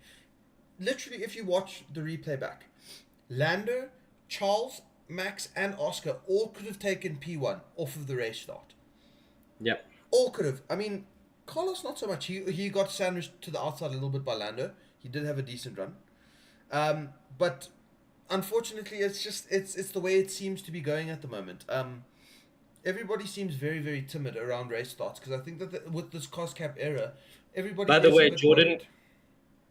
A: Literally, if you watch the replay back, Lando, Charles, Max and Oscar all could have taken P1 off of the race start.
B: Yep.
A: All could have. I mean, Carlos not so much. He got sandwiched to the outside a little bit by Lando. He did have a decent run, but unfortunately, it's the way it seems to be going at the moment. Everybody seems very very timid around race starts because I think that with this cost cap era, everybody.
B: By the
A: is a
B: way,
A: bit
B: Jordan,
A: worried.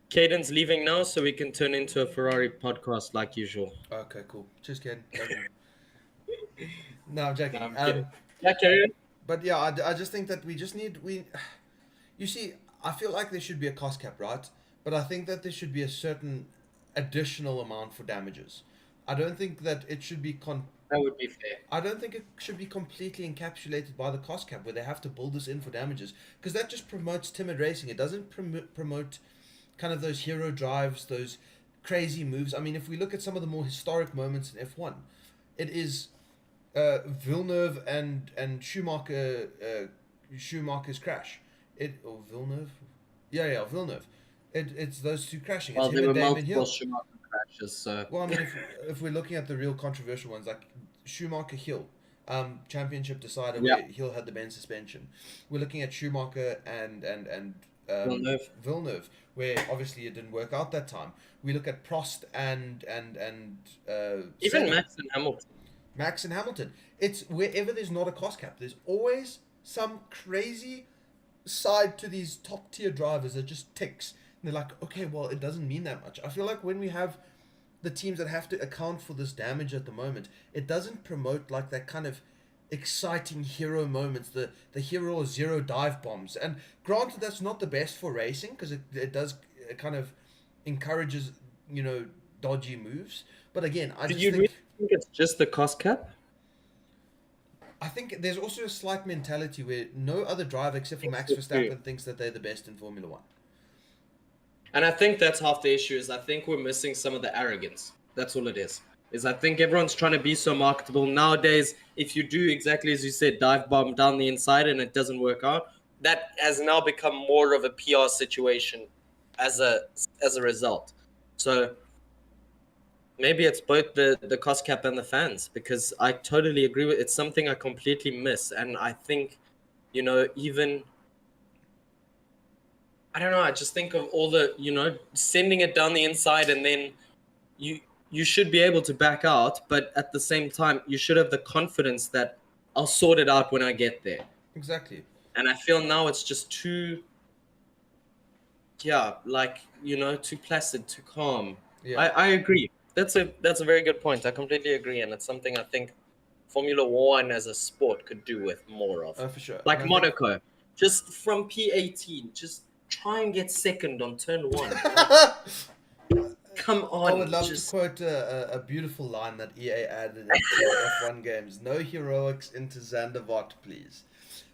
B: Caden's leaving now, so we can turn into a Ferrari podcast like usual.
A: Okay, cool. Cheers, Ken. No, I'm joking.
B: No, I'm kidding. Yeah, carry on.
A: But yeah, I just think that you see, I feel like there should be a cost cap, right? But I think that there should be a certain additional amount for damages. I don't think that it should be
B: That would be fair.
A: I don't think it should be completely encapsulated by the cost cap where they have to build this in for damages because that just promotes timid racing. It doesn't promote kind of those hero drives, those crazy moves. I mean, if we look at some of the more historic moments in F1, it is Villeneuve and Schumacher's crash. Villeneuve, yeah, Villeneuve. It's those two crashing.
B: Well,
A: It's
B: there
A: him
B: were
A: and Damon
B: multiple
A: Hill.
B: Schumacher crashes, so
A: Well, I mean, if we're looking at the real controversial ones, like Schumacher Hill, championship decider
B: Yeah.
A: where Hill had the bend suspension. We're looking at Schumacher and Villeneuve, where obviously it didn't work out that time. We look at Prost and
B: even
A: Senna.
B: Max and Hamilton.
A: Max and Hamilton. It's wherever there's not a cost cap, there's always some crazy side to these top tier drivers that just ticks. And they're like, okay, well, it doesn't mean that much. I feel like when we have the teams that have to account for this damage at the moment, it doesn't promote like that kind of exciting hero moments, the hero or zero dive bombs. And granted, that's not the best for racing because it does it kind of encourages, dodgy moves. But again, I
B: Do
A: just
B: you
A: think.
B: really think it's just the cost cap?
A: I think there's also a slight mentality where no other driver except for Max
B: so too.
A: Verstappen thinks that they're the best in Formula One.
B: And I think that's half the issue. Is I think we're missing some of the arrogance. That's all it is. Is I think everyone's trying to be so marketable nowadays. If you do exactly as you said, dive bomb down the inside and it doesn't work out, that has now become more of a PR situation as a result. So maybe it's both the cost cap and the fans, because I totally agree with it's something I completely miss. And I think, even I don't know, I just think of all the, sending it down the inside and then you should be able to back out, but at the same time you should have the confidence that I'll sort it out when I get there.
A: Exactly.
B: And I feel now it's just too too placid, too calm.
A: Yeah.
B: I agree. That's a very good point. I completely agree, and it's something I think Formula One as a sport could do with more of.
A: For sure.
B: Like
A: And I
B: Monaco, just from P18, just try and get second on turn one. Come on.
A: I would love to quote a beautiful line that EA added into F1 games. No heroics into Zandvoort, please.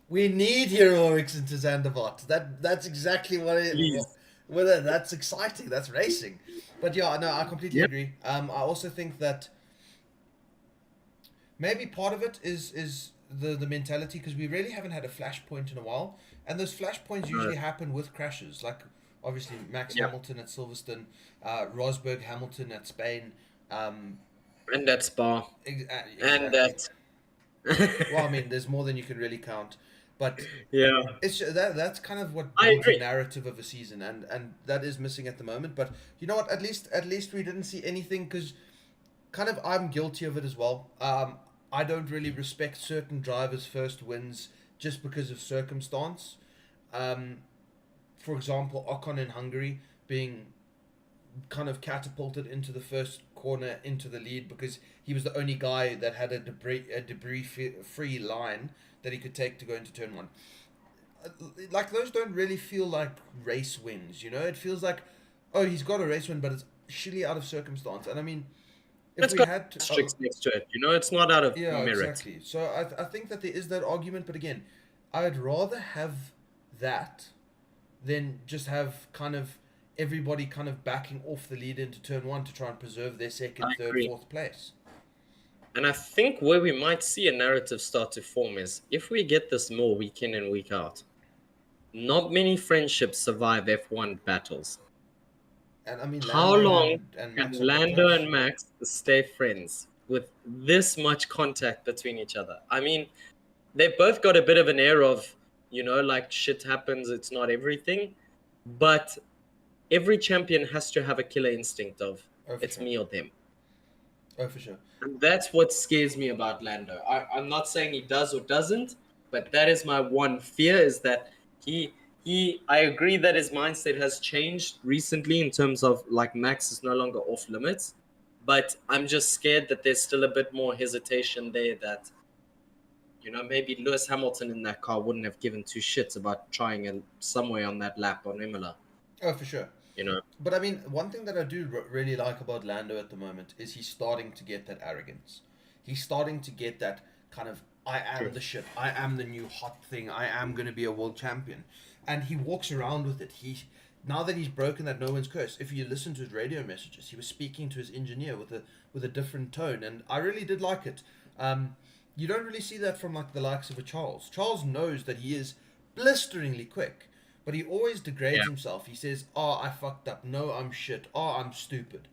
A: We need heroics into Zandvoort. That's exactly what it is. Whether that's exciting, that's racing. But yeah, no, I completely agree. I also think that maybe part of it is the mentality, because we really haven't had a flashpoint in a while, and those flashpoints usually happen with crashes, like obviously Max Hamilton at Silverstone, Rosberg Hamilton at Spain,
B: and at Spa,
A: exactly.
B: And that.
A: Well, I mean, there's more than you can really count, but
B: Yeah,
A: it's that's kind of what
B: I
A: builds the
B: agree.
A: narrative of a season, and that is missing at the moment. But you know what? At least we didn't see anything, because kind of I'm guilty of it as well. I don't really respect certain drivers' first wins just because of circumstance. For example, Ocon in Hungary being kind of catapulted into the first corner into the lead because he was the only guy that had a debris free line that he could take to go into turn one. Like, those don't really feel like race wins, It feels like, oh, he's got a race win, but it's surely out of circumstance. And I mean, if
B: It's
A: we
B: got
A: had to,
B: asterisks next to it. It's not out of
A: yeah,
B: merit.
A: exactly. So I think that there is that argument, but again, I'd rather have that than just have kind of everybody kind of backing off the lead into turn one to try and preserve their second,
B: I
A: third,
B: agree.
A: fourth place.
B: And I think where we might see a narrative start to form is if we get this more week in and week out. Not many friendships survive F1 battles.
A: And I mean,
B: How
A: Lando
B: long
A: and
B: can
A: Max
B: Lando
A: Verstappen.
B: and Max stay friends with this much contact between each other. I mean, they've both got a bit of an air of, like shit happens, it's not everything. But every champion has to have a killer instinct of
A: Oh, for
B: it's
A: sure.
B: me or them.
A: Oh, for sure.
B: And that's what scares me about Lando. I'm not saying he does or doesn't, but that is my one fear is that I agree that his mindset has changed recently in terms of like Max is no longer off limits, but I'm just scared that there's still a bit more hesitation there that maybe Lewis Hamilton in that car wouldn't have given two shits about trying somewhere on that lap on Imola.
A: Oh, for sure.
B: You know,
A: But I mean, one thing that I do really like about Lando at the moment is he's starting to get that arrogance. He's starting to get that kind of, I am the shit. I am the new hot thing. I am going to be a world champion. And he walks around with it. Now that he's broken that no one's curse, if you listen to his radio messages, he was speaking to his engineer with a different tone, and I really did like it. You don't really see that from like the likes of a Charles. Charles knows that he is blisteringly quick, but he always degrades himself. He says, "Oh, I fucked up. No, I'm shit. Oh, I'm stupid."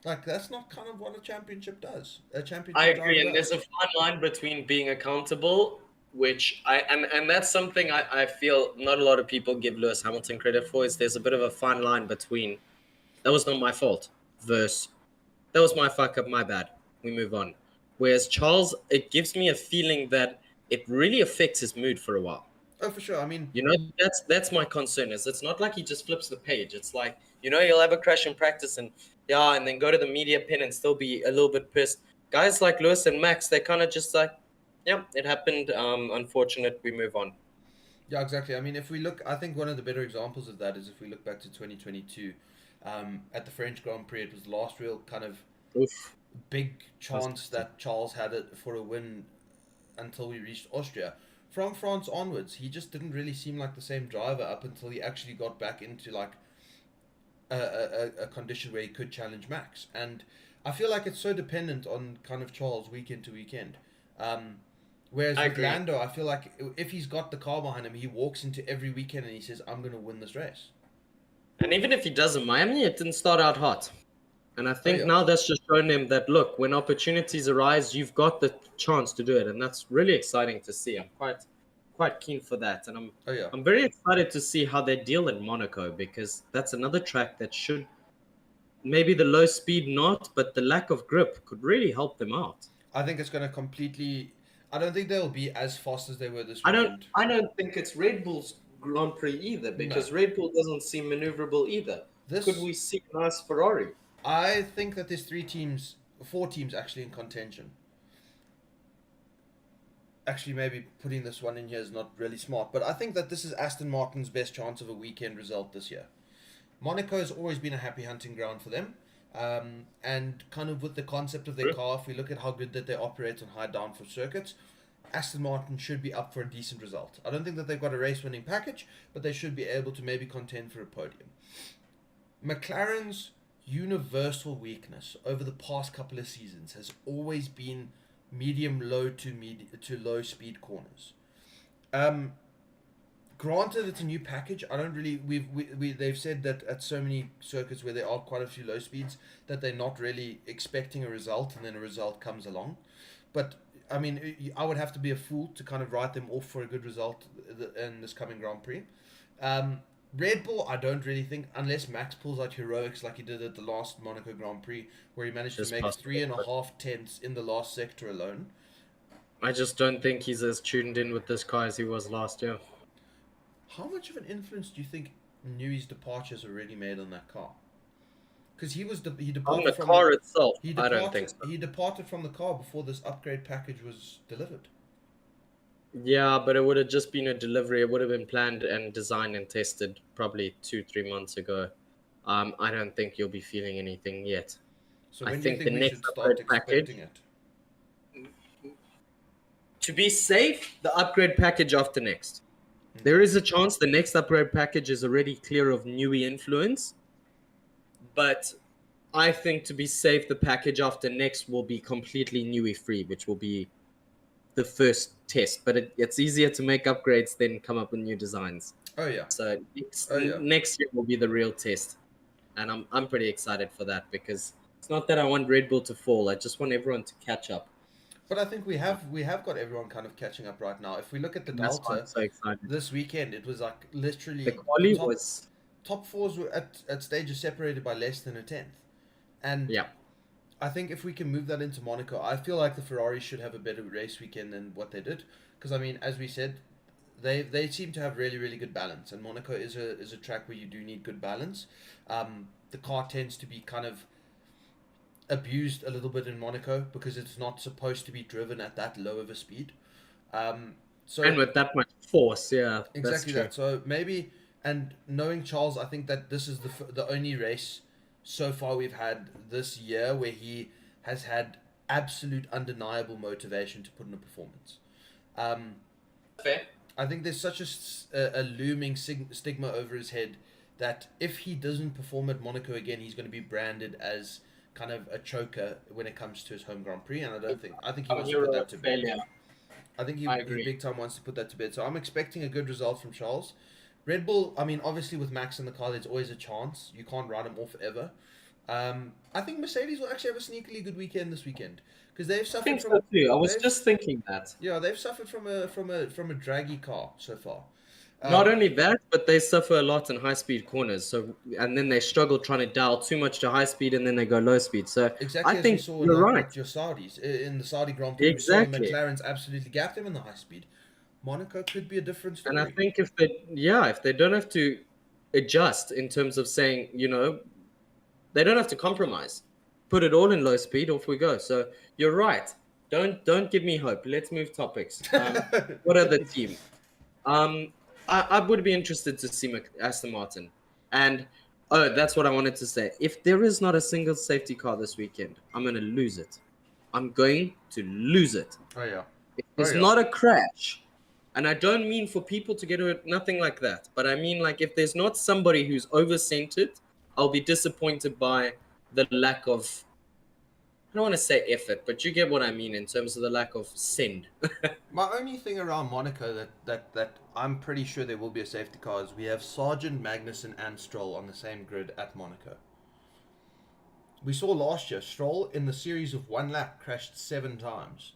A: Like that's not kind of what a championship does. A championship.
B: I agree, and
A: does.
B: there's a fine line between being accountable, which and that's something I feel not a lot of people give Lewis Hamilton credit for. Is there's a bit of a fine line between that was not my fault versus that was my fuck up, my bad. We move on. Whereas Charles, it gives me a feeling that it really affects his mood for a while.
A: Oh, for sure. I mean,
B: that's my concern. Is it's not like he just flips the page. It's like he'll have a crash in practice and then go to the media pin and still be a little bit pissed. Guys like Lewis and Max, they kind of just like, it happened. Unfortunate. We move on.
A: yeah, exactly. I mean, if we look, I think one of the better examples of that is if we look back to 2022, at the French Grand Prix. It was the last real kind of
B: Oof.
A: big chance that Charles had it for a win until we reached Austria. From France onwards, he just didn't really seem like the same driver up until he actually got back into like a condition where he could challenge Max. And I feel like it's so dependent on kind of Charles weekend to weekend. Whereas with Lando, I feel like if he's got the car behind him, he walks into every weekend and he says, "I'm going to win this race."
B: And even if he doesn't, Miami, it didn't start out hot. And I think now that's just shown him that, look, when opportunities arise, you've got the chance to do it. And that's really exciting to see. I'm quite keen for that. And I'm very excited to see how they deal in Monaco, because that's another track that should, maybe the low speed not, but the lack of grip could really help them out.
A: I think it's going to completely... I don't think they'll be as fast as they were this weekend.
B: I don't think it's Red Bull's Grand Prix either, because Red Bull doesn't seem maneuverable either. Could we see a nice Ferrari?
A: I think that there's 4 teams actually in contention. Actually, maybe putting this one in here is not really smart, but I think that this is Aston Martin's best chance of a weekend result this year. Monaco has always been a happy hunting ground for them. And kind of with the concept of their car, if we look at how good that they operate on high downforce circuits, Aston Martin should be up for a decent result. I don't think that they've got a race-winning package, but they should be able to maybe contend for a podium. McLaren's universal weakness over the past couple of seasons has always been medium-low to low speed corners. Granted, it's a new package. I don't really. They've said that at so many circuits where there are quite a few low speeds that they're not really expecting a result, and then a result comes along. But I mean, I would have to be a fool to kind of write them off for a good result in this coming Grand Prix. Red Bull, I don't really think, unless Max pulls out heroics like he did at the last Monaco Grand Prix, where he managed to make 3.5 tenths in the last sector alone.
B: I just don't think he's as tuned in with this car as he was last year.
A: How much of an influence do you think Newey's departure has already made on that car? Because he departed
B: on the
A: from
B: car itself. I don't think so.
A: He departed from the car before this upgrade package was delivered.
B: Yeah, but it would have just been a delivery. It would have been planned and designed and tested probably 2-3 months ago. I don't think you'll be feeling anything yet.
A: So when do you think we should start expecting it?
B: To be safe, the upgrade package after next. There is a chance the next upgrade package is already clear of Newey influence. But I think to be safe, the package after next will be completely Newey free, which will be the first test. But it's easier to make upgrades than come up with new designs.
A: Oh yeah.
B: So next year will be the real test, and I'm pretty excited for that, because It's not that I want Red Bull to fall. I just want everyone to catch up.
A: But I think we have got everyone kind of catching up right now. If we look at the
B: And that's why
A: Delta
B: I'm so excited.
A: this weekend, it was like
B: The
A: literally the
B: quali
A: top
B: was,
A: top fours were at stages separated by less than a tenth. And
B: yeah.
A: I think if we can move that into Monaco, I feel like the Ferraris should have a better race weekend than what they did. Because I mean, as we said, they seem to have really really good balance, and Monaco is a track where you do need good balance. The car tends to be kind of abused a little bit in Monaco because it's not supposed to be driven at that low of a speed. Um,
B: And
A: so
B: with that much force, yeah, that's
A: exactly
B: true.
A: that. So maybe, and knowing Charles, I think that this is the only race so far we've had this year where he has had absolute undeniable motivation to put in a performance. Um,
B: Fair.
A: I think there's such a looming stigma over his head that if he doesn't perform at Monaco again, he's going to be branded as kind of a choker when it comes to his home Grand Prix, and I think he
B: I'm
A: wants to
B: hero
A: put that
B: of
A: to bed.
B: failure.
A: I think
B: I
A: he
B: agree.
A: big time wants to put that to bed. So I'm expecting a good result from Charles. Red Bull, I mean, obviously with Max in the car, there's always a chance. You can't write him off ever. I think Mercedes will actually have a sneakily good weekend this weekend because they've
B: I
A: suffered
B: think so
A: from
B: too. I was
A: they've
B: just thinking that.
A: yeah they've suffered from a draggy car so far.
B: Not
A: Um,
B: only that, but they suffer a lot in high speed corners. So and then they struggle trying to dial too much to high speed and then they go low speed. So I
A: exactly as we
B: think
A: saw
B: you're right.
A: with your Saudis in the Saudi Grand Prix, we saw the
B: Exactly.
A: McLarens absolutely gap them in the high speed. Monaco could be a different
B: And I
A: story.
B: think if they, yeah, if they don't have to adjust in terms of saying, they don't have to compromise. Put it all in low speed, off we go. So you're right. Don't give me hope. Let's move topics. What other team? Um, I would be interested to see Aston Martin. And oh, that's what I wanted to say. If there is not a single safety car this weekend, I'm going to lose it. I'm going to lose it.
A: Oh yeah,
B: If
A: oh
B: there's
A: yeah.
B: not a crash, and I don't mean for people to get hurt, nothing like that, but I mean like if there's not somebody who's over centered, I'll be disappointed by the lack of, I don't want to say effort, but you get what I mean in terms of the lack of send.
A: My only thing around Monaco that I'm pretty sure there will be a safety car is we have Sargent, Magnussen, and Stroll on the same grid at Monaco. We saw last year Stroll in the series of one lap crashed 7 times.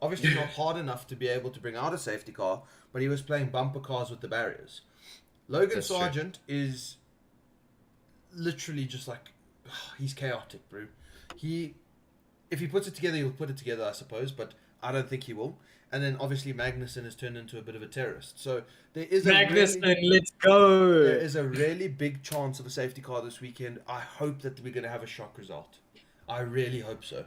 A: Obviously not hard enough to be able to bring out a safety car, but he was playing bumper cars with the barriers. Logan
B: That's true.
A: Sargent is literally just like he's chaotic, bro. He if he puts it together, he'll put it together, I suppose, but I don't think he will. And then obviously Magnussen has turned into a bit of a terrorist. So there is
B: Magnussen, let's
A: there
B: go.
A: is a really big chance of a safety car this weekend. I hope that we're going to have a shock result. I really hope so.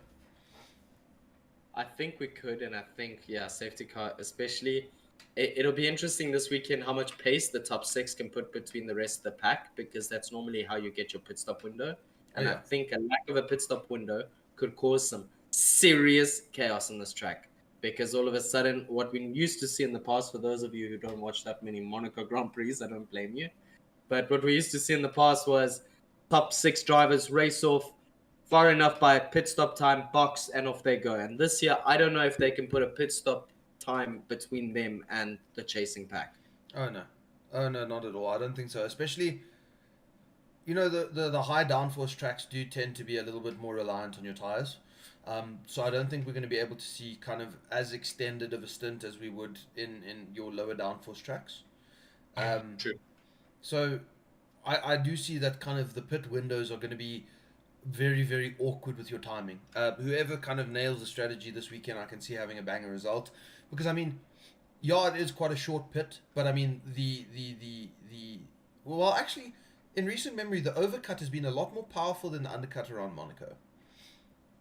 B: I think we could, and I think, yeah, safety car, especially. It'll be interesting this weekend how much pace the top six can put between the rest of the pack, because that's normally how you get your pit stop window. And
A: Oh,
B: I
A: yeah.
B: think a lack of a pit stop window could cause some serious chaos on this track. Because all of a sudden, what we used to see in the past, for those of you who don't watch that many Monaco Grand Prix, I don't blame you. But what we used to see in the past was top six drivers race off far enough by pit stop time, box, and off they go. And this year, I don't know if they can put a pit stop time between them and the chasing pack.
A: Oh no. Oh no, not at all. I don't think so. Especially, the high downforce tracks do tend to be a little bit more reliant on your tires. So I don't think we're going to be able to see kind of as extended of a stint as we would in your lower downforce tracks.
B: True.
A: So I do see that kind of the pit windows are going to be very, very awkward with your timing. Whoever kind of nails the strategy this weekend, I can see having a banger result. Because, I mean, yeah, it is quite a short pit, but I mean, well, actually, in recent memory, the overcut has been a lot more powerful than the undercut around Monaco.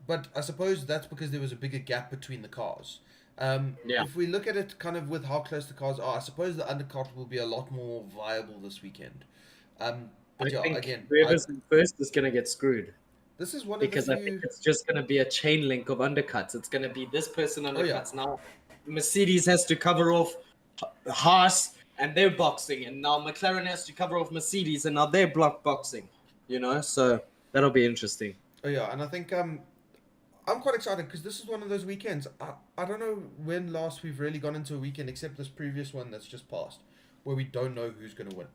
A: But I suppose that's because there was a bigger gap between the cars.
B: Yeah.
A: If we look at it kind of with how close the cars are, I suppose the undercut will be a lot more viable this weekend. But
B: I
A: yeah,
B: think
A: again,
B: whoever's in first is going to get screwed,
A: this is one of the
B: because I think
A: few.
B: it's just going to be a chain link of undercuts. It's going to be this person
A: Oh, yeah.
B: undercuts now. Mercedes has to cover off Haas and they're boxing, and now McLaren has to cover off Mercedes and now they're block boxing. So that'll be interesting.
A: Oh yeah, and I think I'm quite excited because this is one of those weekends. I don't know when last we've really gone into a weekend except this previous one that's just passed, where we don't know who's going to win.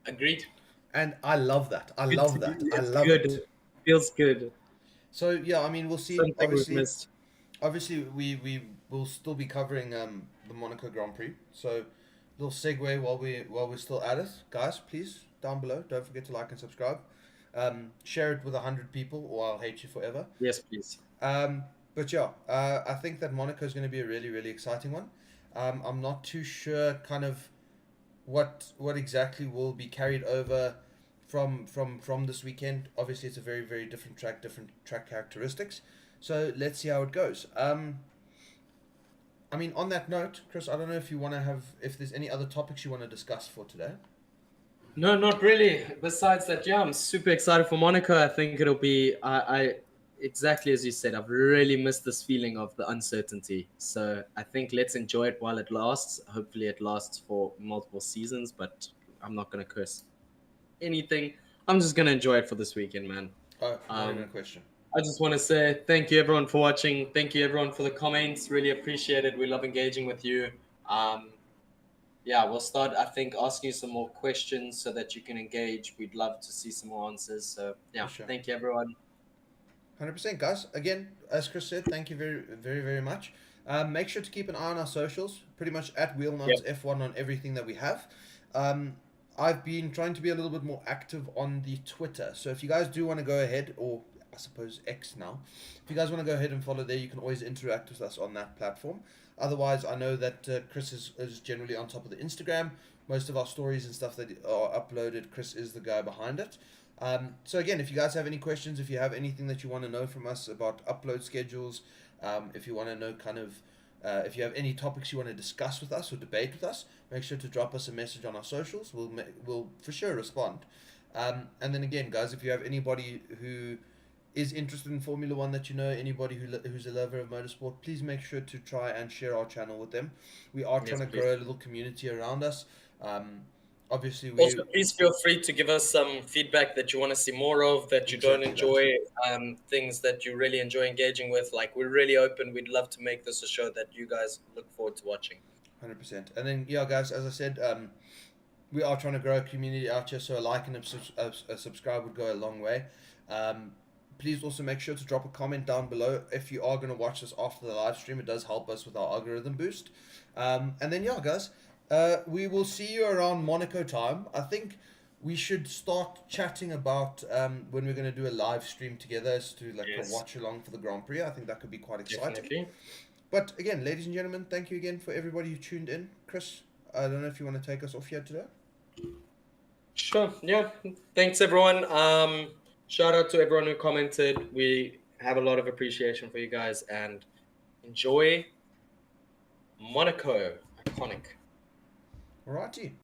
B: Agreed.
A: And I love that. I love that. I
B: It's
A: love
B: good.
A: it.
B: Feels good.
A: So yeah, I mean, we'll see.
B: Something we've missed.
A: Obviously, we will still be covering the Monaco Grand Prix. So, little segue while we're still at it, guys. Please down below, don't forget to like and subscribe. Share it with 100 people, or I'll hate you forever.
B: Yes, please.
A: Um, but yeah, I think that Monaco is going to be a really really exciting one. I'm not too sure kind of what exactly will be carried over from this weekend. Obviously, it's a very very different track characteristics. So let's see how it goes. I mean, on that note, Chris, I don't know if you want to have if there's any other topics you want to discuss for today.
B: No, not really. Besides that, yeah, I'm super excited for Monaco. I think it'll be I exactly as you said. I've really missed this feeling of the uncertainty. So I think let's enjoy it while it lasts. Hopefully, it lasts for multiple seasons. But I'm not gonna curse anything. I'm just gonna enjoy it for this weekend, man.
A: Oh, not even a
B: Um,
A: question.
B: I just want to say thank you everyone for watching. Thank you everyone for the comments. Really appreciate it. We love engaging with you. Um, yeah, we'll start, I think, asking you some more questions so that you can engage. We'd love to see some more answers. So, yeah,
A: For sure.
B: thank you, everyone.
A: 100%, guys. Again, as Chris said, thank you very, very, very much. Make sure to keep an eye on our socials, pretty much at
B: Yep.
A: Wheelnuts F1 on everything that we have. Um, I've been trying to be a little bit more active on the Twitter. So if you guys do want to go ahead, or I suppose X now, if you guys want to go ahead and follow there, you can always interact with us on that platform. Otherwise, I know that Chris is generally on top of the Instagram. Most of our stories and stuff that are uploaded, Chris is the guy behind it. So again, if you guys have any questions, if you have anything that you want to know from us about upload schedules, if you want to know kind of, if you have any topics you want to discuss with us or debate with us, make sure to drop us a message on our socials. We'll for sure respond. And then again, guys, if you have anybody who is interested in Formula One that you know, anybody who's a lover of motorsport, please make sure to try and share our channel with them. We are
B: Yes,
A: trying to
B: please.
A: grow a little community around us. Obviously,
B: Also, please feel free to give us some feedback that you want to see more of, that you don't
A: Exactly that.
B: enjoy, things that you really enjoy engaging with. Like, we're really open. We'd love to make this a show that you guys look forward to watching.
A: 100%. And then, yeah, guys, as I said, we are trying to grow a community out here, so a like and a subscribe would go a long way. Please also make sure to drop a comment down below if you are going to watch this after the live stream. It does help us with our algorithm boost. And then, yeah, guys, we will see you around Monaco time. I think we should start chatting about when we're going to do a live stream together as to like
B: Yes.
A: a watch along for the Grand Prix. I think that could be quite exciting.
B: Definitely.
A: But again, ladies and gentlemen, thank you again for everybody who tuned in. Chris, I don't know if you want to take us off here today.
B: Sure. Yeah. Thanks, everyone. Shout out to everyone who commented. We have a lot of appreciation for you guys, and enjoy Monaco. Iconic.
A: Alrighty.